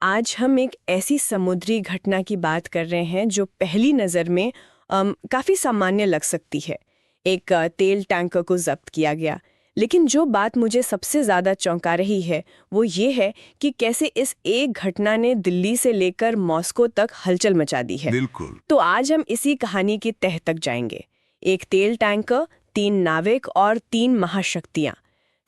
आज हम एक ऐसी समुद्री घटना की बात कर रहे हैं जो पहली नज़र में काफ़ी सामान्य लग सकती है। एक तेल टैंकर को जब्त किया गया, लेकिन जो बात मुझे सबसे ज़्यादा चौंका रही है वो ये है कि कैसे इस एक घटना ने दिल्ली से लेकर मॉस्को तक हलचल मचा दी है। बिल्कुल। तो आज हम इसी कहानी की तह तक जाएंगे। एक तेल टैंकर, 3 नाविक और 3 महाशक्तियाँ।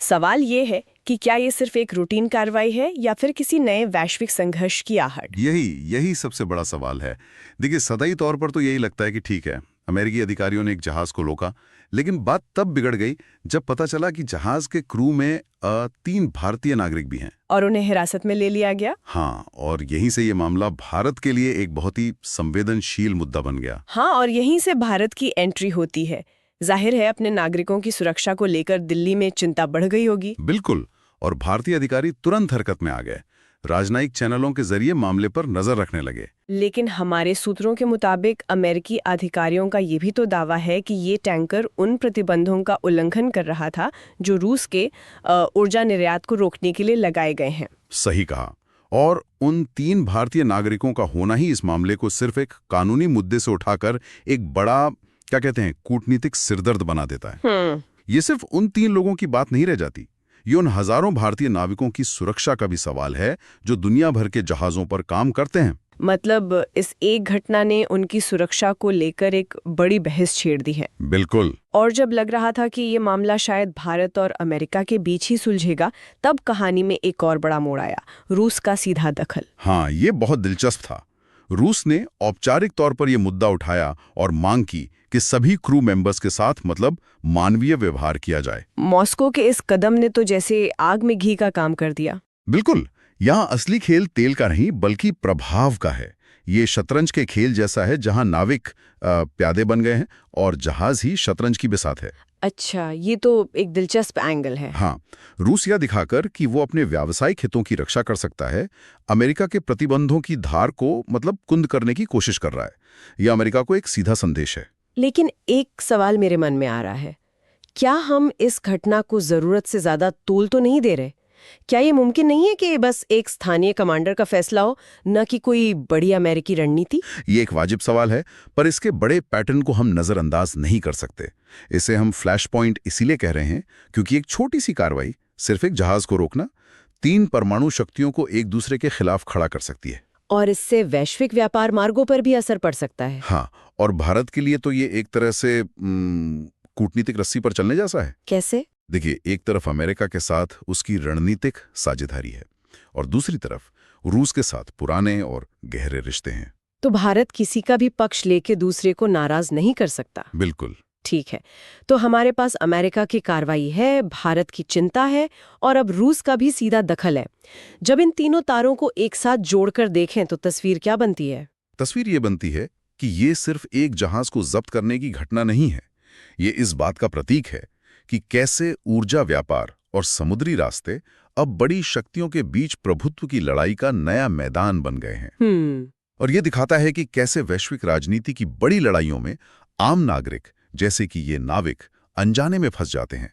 सवाल ये है कि क्या ये सिर्फ एक रूटीन कार्रवाई है या फिर किसी नए वैश्विक संघर्ष की आहट। यही यही सबसे बड़ा सवाल है। देखिए, सतही तौर पर तो यही लगता है कि ठीक है, अमेरिकी अधिकारियों ने एक जहाज को रोका, लेकिन बात तब बिगड़ गई जब पता चला कि जहाज के क्रू में 3 भारतीय नागरिक भी हैं। और उन्हें हिरासत में ले लिया गया। हाँ, और यहीं से ये मामला भारत के लिए एक बहुत ही संवेदनशील मुद्दा बन गया। हाँ, और यहीं से भारत की एंट्री होती है। जाहिर है अपने नागरिकों की सुरक्षा को लेकर दिल्ली में चिंता बढ़ गई होगी। बिल्कुल, और भारतीय अधिकारी तुरंत हरकत में आ गए। राजनयिक चैनलों के जरिए मामले पर नजर रखने लगे। लेकिन हमारे सूत्रों के मुताबिक अमेरिकी अधिकारियों का ये भी तो दावा है कि ये टैंकर उन प्रतिबंधों का उल्लंघन कर रहा था जो रूस के ऊर्जा निर्यात को रोकने के लिए लगाए गए हैं। सही कहा। और उन 3 भारतीय नागरिकों का होना ही इस मामले को सिर्फ एक कानूनी मुद्दे से उठाकर एक बड़ा, क्या कहते हैं, कूटनीतिक सिरदर्द बना देता है। ये सिर्फ उन 3 लोगों की बात नहीं रह जाती, ये उन हजारों भारतीय नाविकों की सुरक्षा का भी सवाल है जो दुनिया भर के जहाजों पर काम करते हैं। मतलब इस एक घटना ने उनकी सुरक्षा को लेकर एक बड़ी बहस छेड़ दी है। बिल्कुल। और जब लग रहा था कि ये मामला शायद भारत और अमेरिका के बीच ही सुलझेगा, तब कहानी में एक और बड़ा मोड़ आया, रूस का सीधा दखल। हाँ, ये बहुत दिलचस्प था। रूस ने औपचारिक तौर पर यह मुद्दा उठाया और मांग की कि सभी क्रू मेंबर्स के साथ मतलब मानवीय व्यवहार किया जाए। मॉस्को के इस कदम ने तो जैसे आग में घी का काम कर दिया। बिल्कुल। यहाँ असली खेल तेल का नहीं बल्कि प्रभाव का है। ये शतरंज के खेल जैसा है जहाँ नाविक प्यादे बन गए हैं और जहाज ही शतरंज की बिसात है। अच्छा, ये तो एक दिलचस्प एंगल है। हाँ, रूस यह दिखाकर कि वो अपने व्यावसायिक हितों की रक्षा कर सकता है, अमेरिका के प्रतिबंधों की धार को मतलब कुंद करने की कोशिश कर रहा है। यह अमेरिका को एक सीधा संदेश है। लेकिन एक सवाल मेरे मन में आ रहा है, क्या हम इस घटना को जरूरत से ज्यादा तूल तो नहीं दे रहे? क्या ये मुमकिन नहीं है कि बस एक स्थानीय कमांडर का फैसला हो, न कि कोई बड़ी अमेरिकी रणनीति? ये एक वाजिब सवाल है, पर इसके बड़े पैटर्न को हम नजरअंदाज नहीं कर सकते। इसे हम फ्लैश पॉइंट इसीलिए कह रहे हैं क्योंकि एक छोटी सी कार्रवाई, सिर्फ एक जहाज को रोकना, 3 परमाणु शक्तियों को एक दूसरे के खिलाफ खड़ा कर सकती है। और इससे वैश्विक व्यापार मार्गों पर भी असर पड़ सकता है। हाँ, और भारत के लिए तो ये एक तरह से कूटनीतिक रस्सी पर चलने जैसा है। कैसे? देखिए, एक तरफ अमेरिका के साथ उसकी रणनीतिक साझेदारी है और दूसरी तरफ रूस के साथ पुराने और गहरे रिश्ते हैं। तो भारत किसी का भी पक्ष लेके दूसरे को नाराज नहीं कर सकता। बिल्कुल। ठीक है, तो हमारे पास अमेरिका की कार्रवाई है, भारत की चिंता है और अब रूस का भी सीधा दखल है। जब इन तीनों तारों को एक साथ जोड़कर देखें तो तस्वीर क्या बनती है? तस्वीर ये बनती है कि ये सिर्फ एक जहाज को जब्त करने की घटना नहीं है, ये इस बात का प्रतीक है कि कैसे ऊर्जा व्यापार और समुद्री रास्ते अब बड़ी शक्तियों के बीच प्रभुत्व की लड़ाई का नया मैदान बन गए हैं। और ये दिखाता है कि कैसे वैश्विक राजनीति की बड़ी लड़ाइयों में आम नागरिक जैसे कि ये नाविक अनजाने में फंस जाते हैं।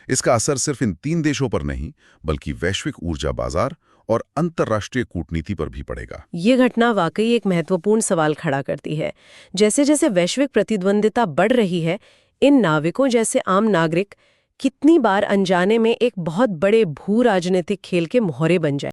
इसका असर सिर्फ इन 3 देशों पर नहीं बल्कि वैश्विक ऊर्जा बाजार और अंतर्राष्ट्रीय कूटनीति पर भी पड़ेगा। ये घटना वाकई एक महत्वपूर्ण सवाल खड़ा करती है। जैसे जैसे वैश्विक प्रतिद्वंदिता बढ़ रही है, इन नाविकों जैसे आम नागरिक कितनी बार अनजाने में एक बहुत बड़े भू राजनीतिक खेल के मोहरे बन जाए।